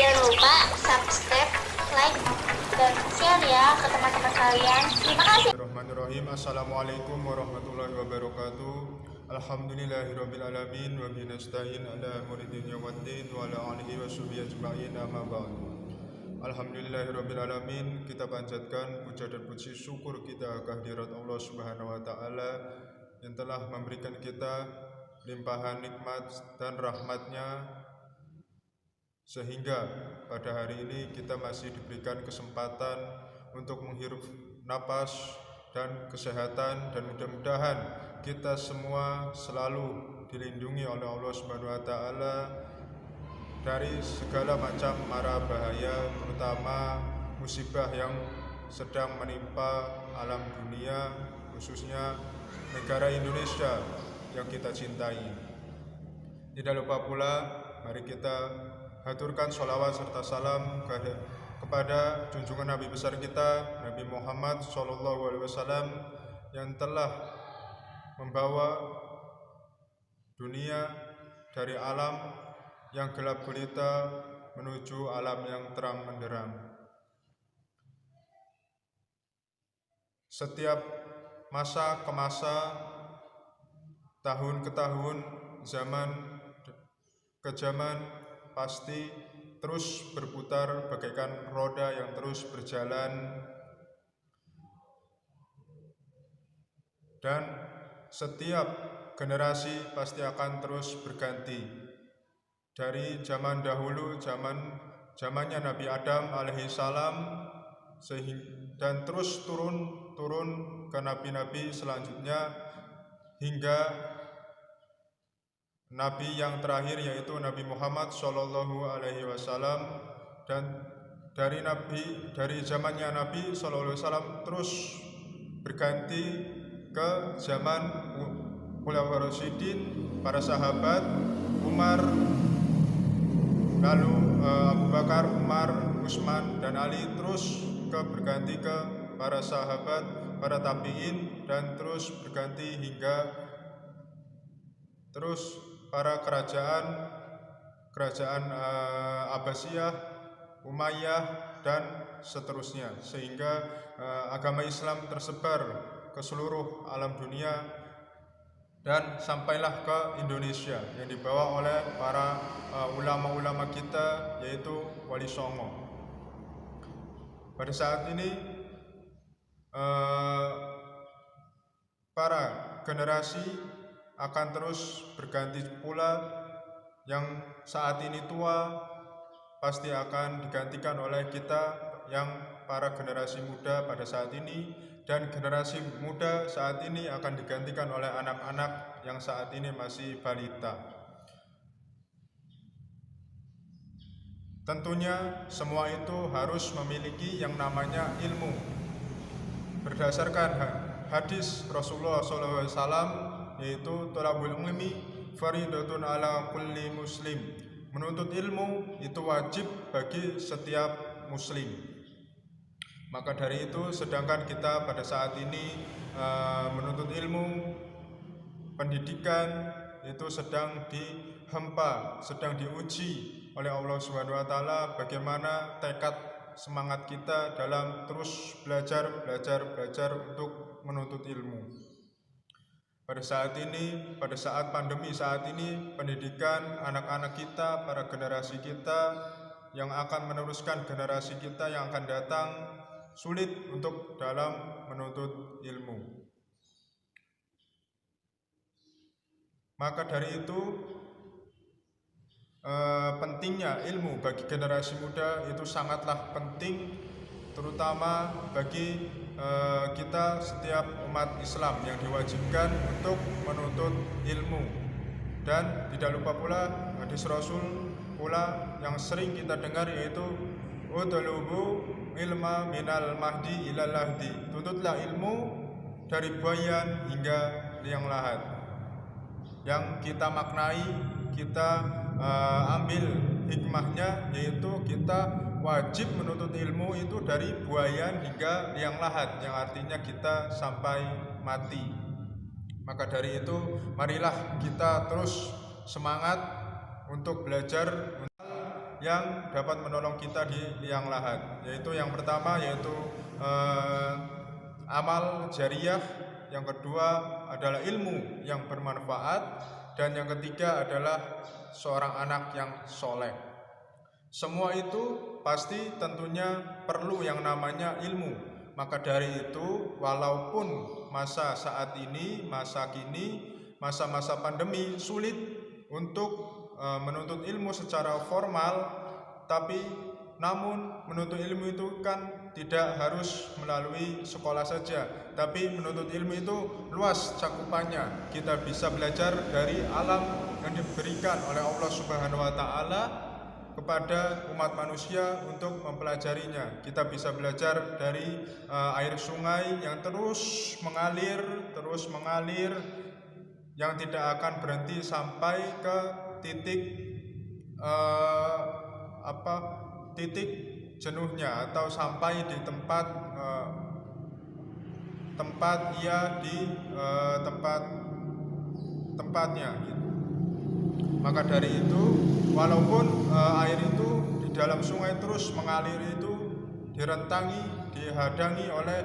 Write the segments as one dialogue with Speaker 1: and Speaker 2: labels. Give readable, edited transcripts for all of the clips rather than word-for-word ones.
Speaker 1: Jangan lupa subscribe, like, dan share ya ke teman-teman kalian. Terima kasih.
Speaker 2: Bismillahirrahmanirrahim. Assalamualaikum warahmatullahi wabarakatuh. Alhamdulillahirabbil alamin wa bihi nasta'in ala umuri dunya waddin wa ala alihi washabihi ajma'in amma ba'd. Alhamdulillahirabbil alamin, kita panjatkan puja dan puji syukur kita kehadirat Allah Subhanahu wa taala yang telah memberikan kita limpahan nikmat dan rahmatnya sehingga pada hari ini kita masih diberikan kesempatan untuk menghirup napas dan kesehatan, dan mudah-mudahan kita semua selalu dilindungi oleh Allah Subhanahu wa taala dari segala macam mara bahaya, terutama musibah yang sedang menimpa alam dunia, khususnya negara Indonesia yang kita cintai. Tidak lupa pula, mari kita haturkan sholawat serta salam kepada junjungan Nabi besar kita, Nabi Muhammad SAW, yang telah membawa dunia dari alam yang gelap gulita menuju alam yang terang benderang. Setiap masa ke masa, tahun ke tahun, zaman ke zaman, pasti terus berputar bagaikan roda yang terus berjalan, dan setiap generasi pasti akan terus berganti. Dari zaman dahulu, zamannya Nabi Adam alaihissalam, dan terus turun ke nabi-nabi selanjutnya hingga Nabi yang terakhir yaitu Nabi Muhammad Shallallahu Alaihi Wasallam. Dan dari zamannya Nabi Shallallahu Alaihi Wasallam terus berganti ke zaman Khulafaur Rasyidin, para sahabat, Umar, lalu Abu Bakar, Umar, Utsman, dan Ali, terus berganti ke para sahabat, para tabi'in, dan terus berganti hingga terus para kerajaan Abbasiyah, Umayyah, dan seterusnya, sehingga agama Islam tersebar ke seluruh alam dunia dan sampailah ke Indonesia yang dibawa oleh para ulama-ulama kita, yaitu Wali Songo. Pada saat ini para generasi akan terus berganti pula. Yang saat ini tua pasti akan digantikan oleh kita yang para generasi muda pada saat ini, dan generasi muda saat ini akan digantikan oleh anak-anak yang saat ini masih balita. Tentunya semua itu harus memiliki yang namanya ilmu. Berdasarkan hadis Rasulullah SAW, yaitu thalabul ilmi faridatun ala kulli muslim. Menuntut ilmu itu wajib bagi setiap muslim. Maka dari itu, sedangkan kita pada saat ini menuntut ilmu, pendidikan itu sedang dihempa, sedang diuji oleh Allah Subhanahu wa taala, bagaimana tekad semangat kita dalam terus belajar untuk menuntut ilmu. Pada saat ini, pada saat pandemi saat ini, pendidikan anak-anak kita, para generasi kita yang akan meneruskan generasi kita yang akan datang, sulit untuk dalam menuntut ilmu. Maka dari itu pentingnya ilmu bagi generasi muda itu sangatlah penting, terutama bagi kita setiap umat Islam yang diwajibkan untuk menuntut ilmu. Dan tidak lupa pula hadis Rasul pula yang sering kita dengar, yaitu utlubu ilma minal mahdi ilal lahdi. Tuntutlah ilmu dari buayan hingga liang lahat. Yang kita maknai, kita ambil hikmahnya, yaitu kita wajib menuntut ilmu itu dari buayan hingga liang lahat, yang artinya kita sampai mati. Maka dari itu, marilah kita terus semangat untuk belajar yang dapat menolong kita di liang lahat, yaitu yang pertama yaitu amal jariah, yang kedua adalah ilmu yang bermanfaat, dan yang ketiga adalah seorang anak yang soleh. Semua itu pasti tentunya perlu yang namanya ilmu. Maka dari itu, walaupun masa saat ini, masa kini, masa-masa pandemi sulit untuk menuntut ilmu secara formal, tapi namun menuntut ilmu itu kan tidak harus melalui sekolah saja, tapi menuntut ilmu itu luas cakupannya. Kita bisa belajar dari alam yang diberikan oleh Allah Subhanahu wa taala kepada umat manusia untuk mempelajarinya. Kita bisa belajar dari air sungai yang terus mengalir yang tidak akan berhenti sampai ke titik titik jenuhnya, atau sampai di tempatnya gitu. Maka dari itu, walaupun air itu di dalam sungai terus mengalir itu dihadangi oleh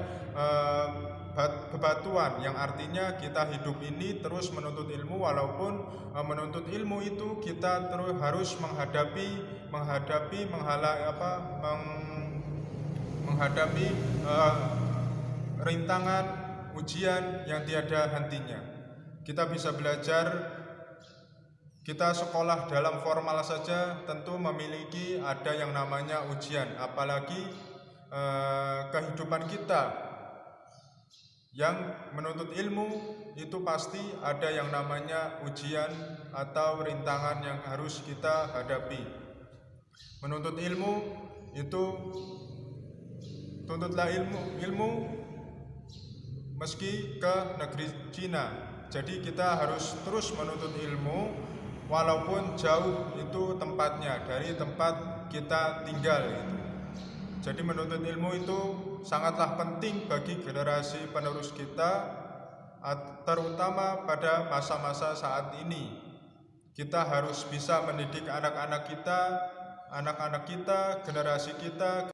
Speaker 2: bebatuan, yang artinya kita hidup ini terus menuntut ilmu. Walaupun menuntut ilmu itu kita terus harus menghadapi rintangan ujian yang tiada hentinya. Kita bisa belajar. Kita sekolah dalam formal saja tentu memiliki ada yang namanya ujian, apalagi kehidupan kita yang menuntut ilmu itu pasti ada yang namanya ujian atau rintangan yang harus kita hadapi. Menuntut ilmu itu, tuntutlah ilmu meski ke negeri Cina. Jadi kita harus terus menuntut ilmu walaupun jauh itu tempatnya dari tempat kita tinggal gitu. Jadi menuntut ilmu itu sangatlah penting bagi generasi penerus kita, terutama pada masa-masa saat ini. Kita harus bisa mendidik anak-anak kita, generasi kita